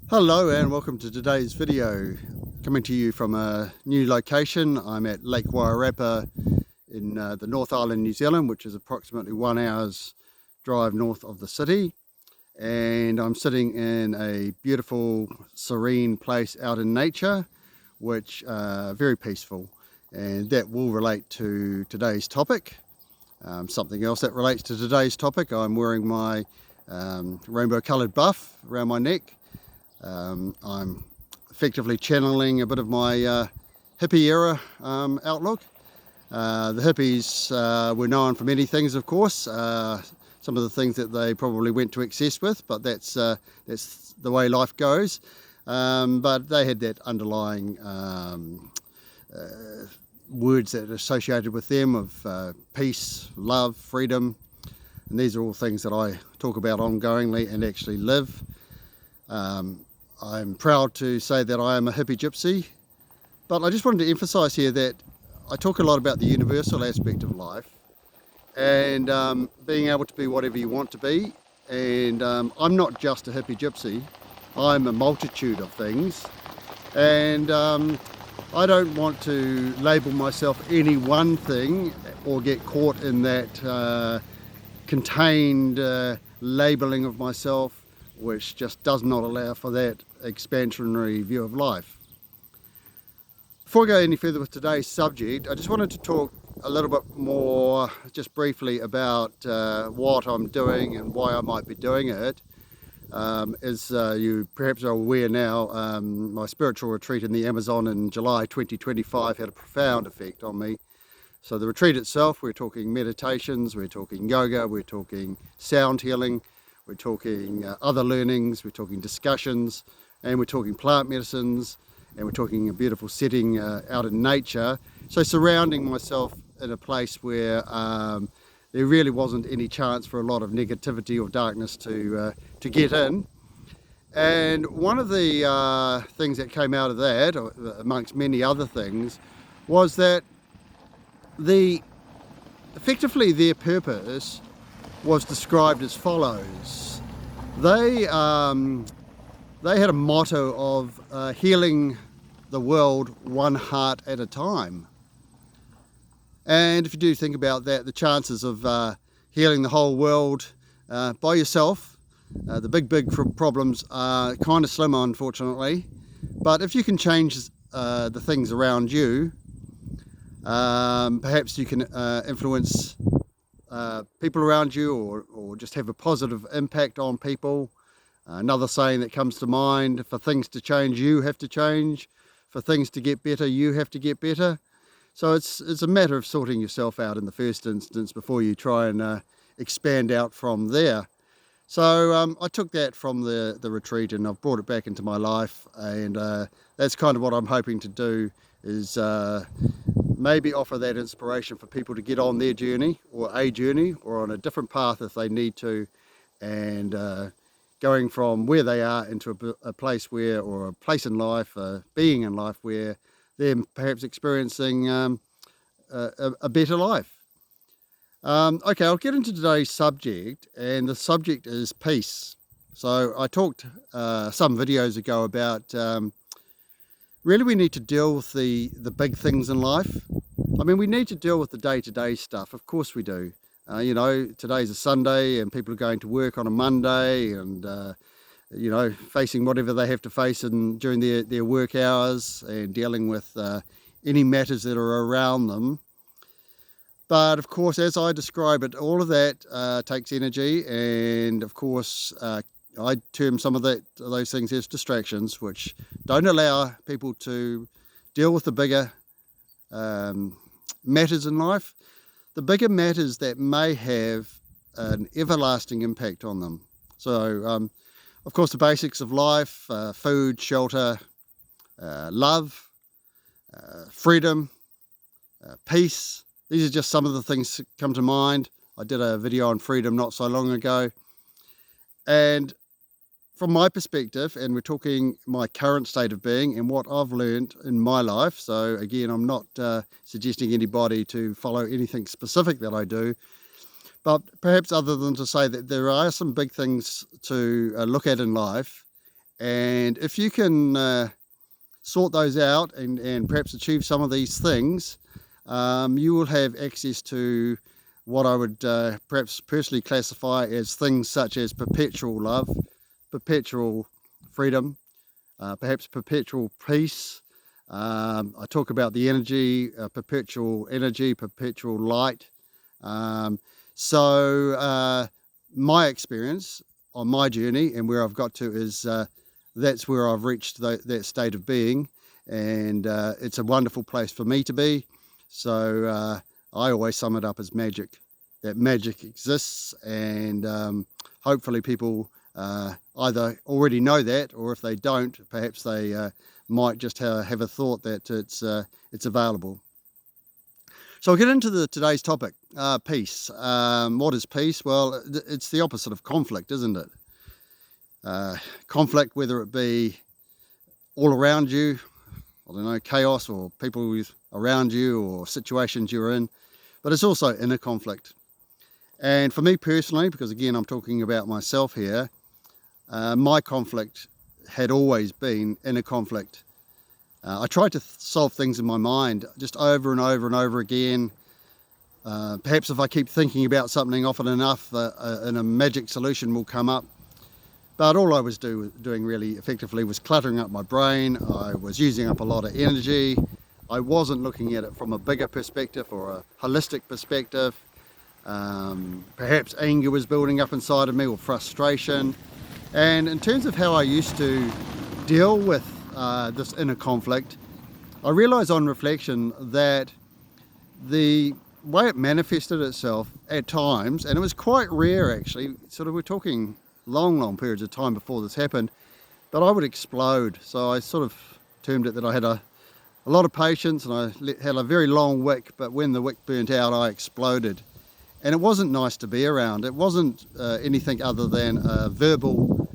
Hello and welcome to today's video. Coming to you from a new location. I'm at Lake Wairarapa in the North Island, New Zealand, which is approximately 1 hour's drive north of the city. And I'm sitting in a beautiful, serene place out in nature, which very peaceful. And that will relate to today's topic. Something else that relates to today's topic, I'm wearing my rainbow coloured buff around my neck. I'm effectively channeling a bit of my hippie era outlook. The hippies were known for many things, of course. Some of the things that they probably went to excess with, but that's the way life goes. But they had that underlying words that are associated with them of peace, love, freedom, and these are all things that I talk about ongoingly and actually live. I'm proud to say that I am a hippie gypsy, but I just wanted to emphasize here that I talk a lot about the universal aspect of life and being able to be whatever you want to be. And I'm not just a hippie gypsy, I'm a multitude of things. And I don't want to label myself any one thing or get caught in that contained labeling of myself, which just does not allow for that expansionary view of life. Before I go any further with today's subject, I just wanted to talk a little bit more, just briefly, about what I'm doing and why I might be doing it. As you perhaps are aware now, my spiritual retreat in the Amazon in July 2025 had a profound effect on me. So the retreat itself, we're talking meditations, we're talking yoga, we're talking sound healing, we're talking other learnings, we're talking discussions, and we're talking plant medicines, and we're talking a beautiful setting out in nature. So surrounding myself in a place where there really wasn't any chance for a lot of negativity or darkness to get in. And one of the things that came out of that, amongst many other things, was that effectively their purpose was described as follows. They had a motto of healing the world one heart at a time. And if you do think about that, the chances of healing the whole world by yourself, the big problems are kind of slim, unfortunately. But if you can change the things around you, perhaps you can influence people around you, or just have a positive impact on people. Another saying that comes to mind: for things to change, you have to change. For things to get better, you have to get better. So it's a matter of sorting yourself out in the first instance before you try and expand out from there. So I took that from the retreat and I've brought it back into my life, and that's kind of what I'm hoping to do, is maybe offer that inspiration for people to get on their journey, or on a different path if they need to, and going from where they are into a place where, or a place in life, being in life where they're perhaps experiencing a better life. Okay, I'll get into today's subject, and the subject is peace. So I talked some videos ago about really we need to deal with the big things in life. I mean, we need to deal with the day-to-day stuff, of course we do. You know, today's a Sunday and people are going to work on a Monday, and you know, facing whatever they have to face during their work hours, and dealing with any matters that are around them. But of course, as I describe it, all of that takes energy, and of course I term some of those things as distractions, which don't allow people to deal with the bigger matters in life, the bigger matters that may have an everlasting impact on them. So of course, the basics of life: food, shelter, love, freedom, peace. These are just some of the things that come to mind. I did a video on freedom not so long ago. And from my perspective, and we're talking my current state of being and what I've learned in my life. So again, I'm not suggesting anybody to follow anything specific that I do, but perhaps other than to say that there are some big things to look at in life, And if you can sort those out and perhaps achieve some of these things, you will have access to what I would perhaps personally classify as things such as perpetual love, perpetual freedom, perhaps perpetual peace. I talk about the energy, perpetual energy, perpetual light. So my experience on my journey and where I've got to is that's where I've reached that state of being, and it's a wonderful place for me to be. So I always sum it up as magic. That magic exists, and hopefully people either already know that, or if they don't, perhaps they might just have a thought that it's available. So I'll get into today's topic, peace. What is peace? Well, it's the opposite of conflict, isn't it? Conflict, whether it be all around you, I don't know, chaos, or people around you, or situations you're in, but it's also inner conflict. And for me personally, because again I'm talking about myself here, my conflict had always been inner conflict. I tried to solve things in my mind just over and over and over again. Perhaps if I keep thinking about something often enough, and a magic solution will come up. But all I was doing really effectively was cluttering up my brain. I was using up a lot of energy. I wasn't looking at it from a bigger perspective or a holistic perspective. Perhaps anger was building up inside of me, or frustration. And in terms of how I used to deal with this inner conflict, I realised on reflection that the way it manifested itself at times, and it was quite rare actually, sort of we're talking long periods of time before this happened, but I would explode. So I sort of termed it that I had a lot of patience, and I had a very long wick, but when the wick burnt out, I exploded. And it wasn't nice to be around. It wasn't anything other than a verbal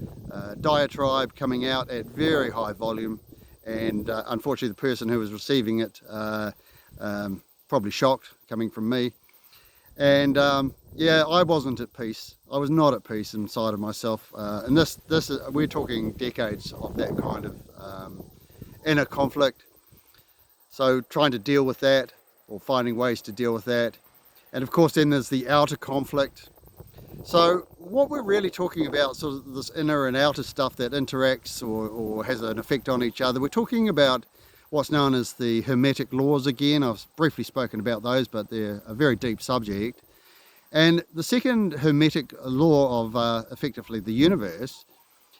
diatribe coming out at very high volume, and unfortunately the person who was receiving it probably shocked, coming from me. And yeah, I wasn't at peace. I was not at peace inside of myself. And this we're talking decades of that kind of inner conflict. So trying to deal with that, or finding ways to deal with that. And of course then there's the outer conflict. So what we're really talking about, sort of this inner and outer stuff that interacts or has an effect on each other, we're talking about what's known as the Hermetic laws again. I've briefly spoken about those, but they're a very deep subject. And the second Hermetic law of effectively the universe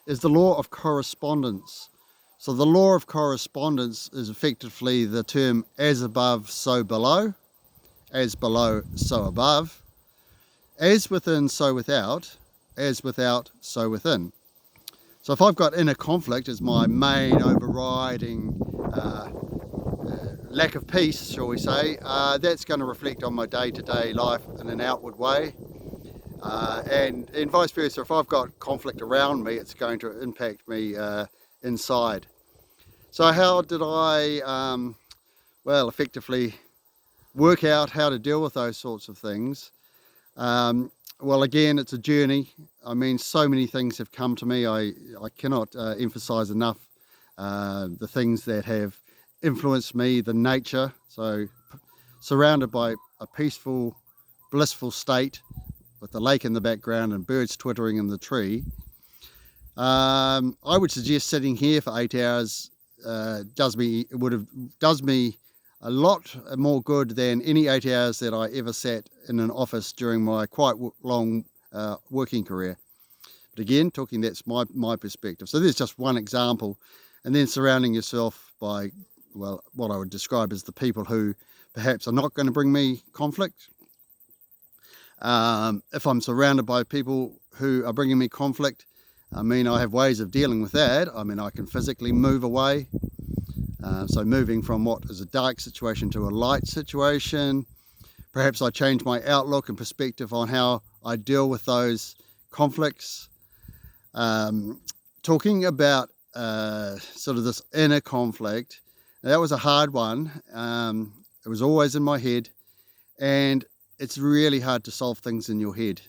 is the law of correspondence. So the law of correspondence is effectively the term as above, so below, as below, so above, as within, so without, as without, so within. So if I've got inner conflict as my main overriding lack of peace, shall we say, that's going to reflect on my day-to-day life in an outward way. And vice versa, if I've got conflict around me, it's going to impact me inside. So how did I, well, effectively work out how to deal with those sorts of things? Well, again, it's a journey. I mean, so many things have come to me. I cannot emphasize enough the things that have influenced me, the nature. So surrounded by a peaceful, blissful state with the lake in the background and birds twittering in the tree. I would suggest sitting here for 8 hours does me a lot more good than any 8 hours that I ever sat in an office during my quite long working career. But again, that's my perspective. So there's just one example. And then surrounding yourself by, well, what I would describe as the people who perhaps are not going to bring me conflict. If I'm surrounded by people who are bringing me conflict, I mean, I have ways of dealing with that. I mean, I can physically move away. So moving from what is a dark situation to a light situation. Perhaps I change my outlook and perspective on how I deal with those conflicts. Talking about sort of this inner conflict, that was a hard one. It was always in my head, and it's really hard to solve things in your head.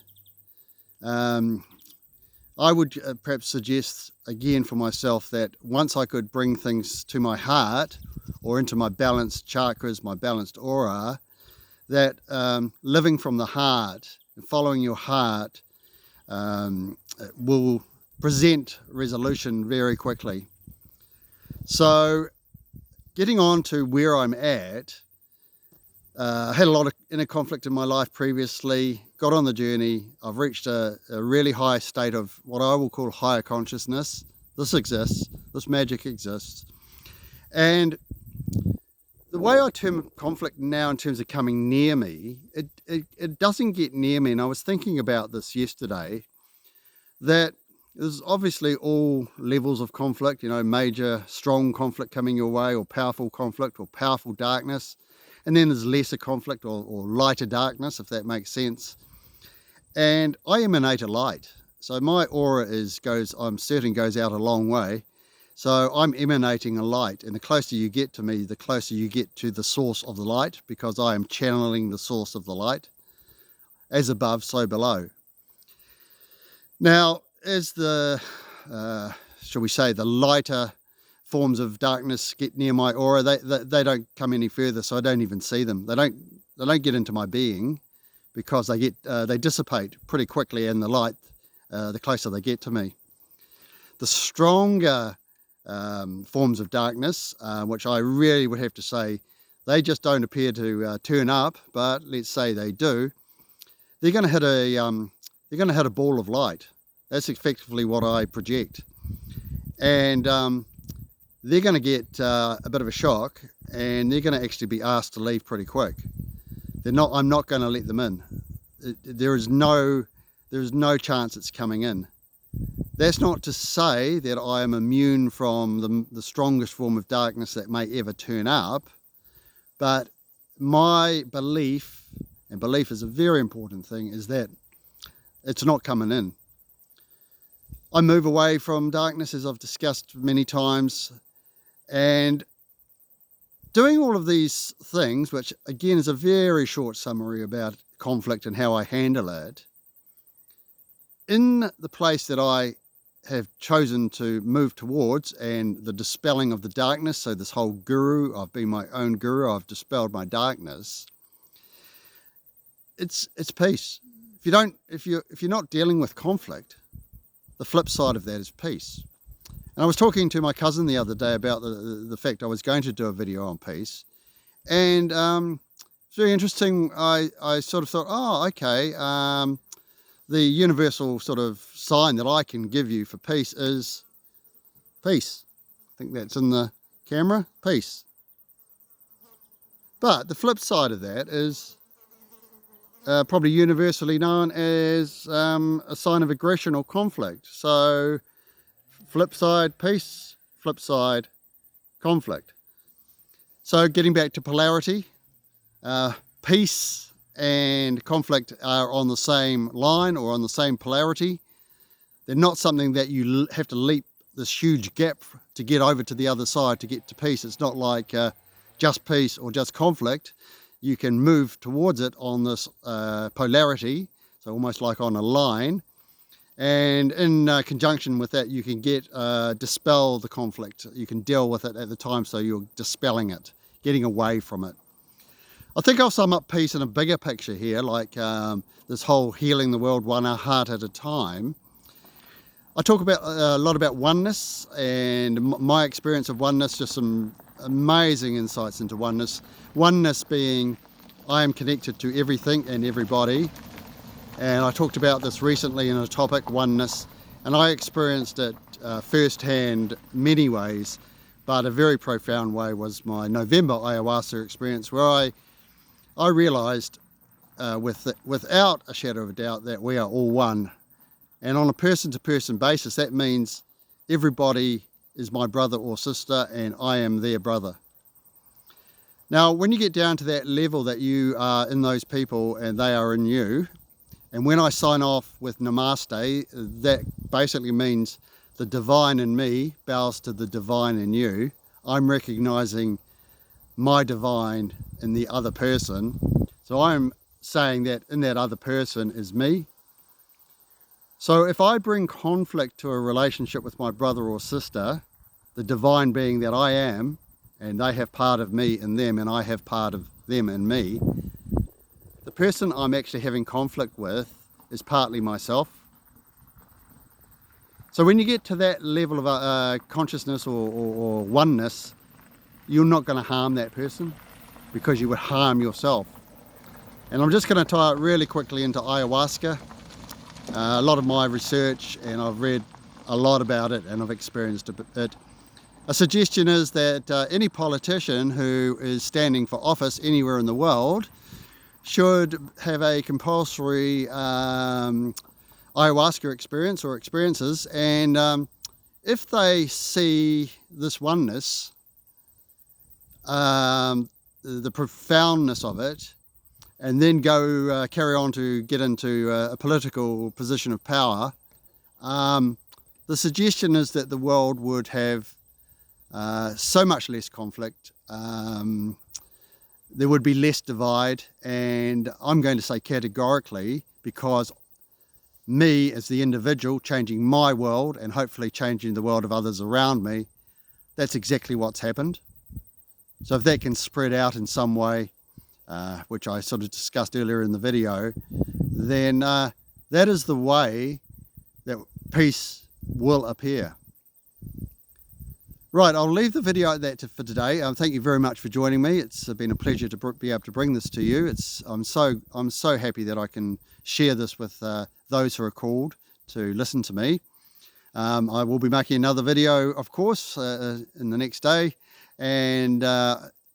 I would perhaps suggest again for myself that once I could bring things to my heart or into my balanced chakras, my balanced aura, that living from the heart and following your heart will present resolution very quickly. So getting on to where I'm at, I had a lot of inner conflict in my life previously, got on the journey. I've reached a really high state of what I will call higher consciousness. This exists, this magic exists. And the way I term conflict now in terms of coming near me, it doesn't get near me. And I was thinking about this yesterday, that there's obviously all levels of conflict, you know, major, strong conflict coming your way, or powerful darkness. And then there's lesser conflict or lighter darkness, if that makes sense. And I emanate a light. So my aura I'm certain goes out a long way. So I'm emanating a light. And the closer you get to me, the closer you get to the source of the light, because I am channeling the source of the light. As above, so below. Now, as the, shall we say, the lighter forms of darkness get near my aura, they don't come any further, so I don't even see them. They don't get into my being, because they dissipate pretty quickly in the light the closer they get to me. The stronger forms of darkness, which I really would have to say, they just don't appear to turn up, but let's say they do. They're going to hit a ball of light. That's effectively what I project, and they're going to get a bit of a shock, and they're going to actually be asked to leave pretty quick. I'm not going to let them in. There is no chance it's coming in. That's not to say that I am immune from the strongest form of darkness that may ever turn up, but my belief, and belief is a very important thing, is that it's not coming in. I move away from darkness, as I've discussed many times, and doing all of these things, which again is a very short summary about conflict and how I handle it, in the place that I have chosen to move towards, and the dispelling of the darkness. So this whole guru, I've been my own guru, I've dispelled my darkness. It's peace. If you're not dealing with conflict, the flip side of that is peace. And I was talking to my cousin the other day about the fact I was going to do a video on peace, and it's very interesting. I sort of thought, oh, okay, the universal sort of sign that I can give you for peace is peace. I think that's in the camera, peace. But the flip side of that is probably universally known as a sign of aggression or conflict. So flip side, peace, flip side, conflict. So getting back to polarity, peace and conflict are on the same line or on the same polarity. They're not something that you have to leap this huge gap to get over to the other side to get to peace. It's not like just peace or just conflict. You can move towards it on this polarity, so almost like on a line, and in conjunction with that you can dispel the conflict. You can deal with it at the time, so you're dispelling it, getting away from it. I think I'll sum up peace in a bigger picture here, like this whole healing the world one heart at a time. I talk about a lot about oneness and my experience of oneness, just some amazing insights into oneness. Oneness being I am connected to everything and everybody, and I talked about this recently in a topic, oneness, and I experienced it firsthand many ways, but a very profound way was my November ayahuasca experience, where I realized without a shadow of a doubt that we are all one. And on a person-to-person basis, that means everybody is my brother or sister, and I am their brother. Now, when you get down to that level that you are in those people and they are in you, and when I sign off with Namaste, that basically means the divine in me bows to the divine in you. I'm recognizing my divine in the other person. So I'm saying that in that other person is me. So if I bring conflict to a relationship with my brother or sister, the divine being that I am, and they have part of me in them and I have part of them in me, the person I'm actually having conflict with is partly myself. So when you get to that level of consciousness or oneness, you're not going to harm that person because you would harm yourself. And I'm just going to tie it really quickly into ayahuasca. A lot of my research, and I've read a lot about it and I've experienced it. A suggestion is that any politician who is standing for office anywhere in the world should have a compulsory ayahuasca experience or experiences, and if they see this oneness, the profoundness of it, and then go carry on to get into a political position of power, the suggestion is that the world would have so much less conflict, there would be less divide, and I'm going to say categorically, because me as the individual changing my world and hopefully changing the world of others around me, that's exactly what's happened. So if that can spread out in some way, which I sort of discussed earlier in the video, then that is the way that peace will appear. Right, I'll leave the video at that for today. Thank you very much for joining me. It's been a pleasure to be able to bring this to you. I'm so happy that I can share this with those who are called to listen to me. I will be making another video, of course, in the next day. And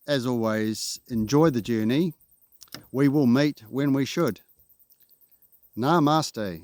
as always, enjoy the journey. We will meet when we should. Namaste.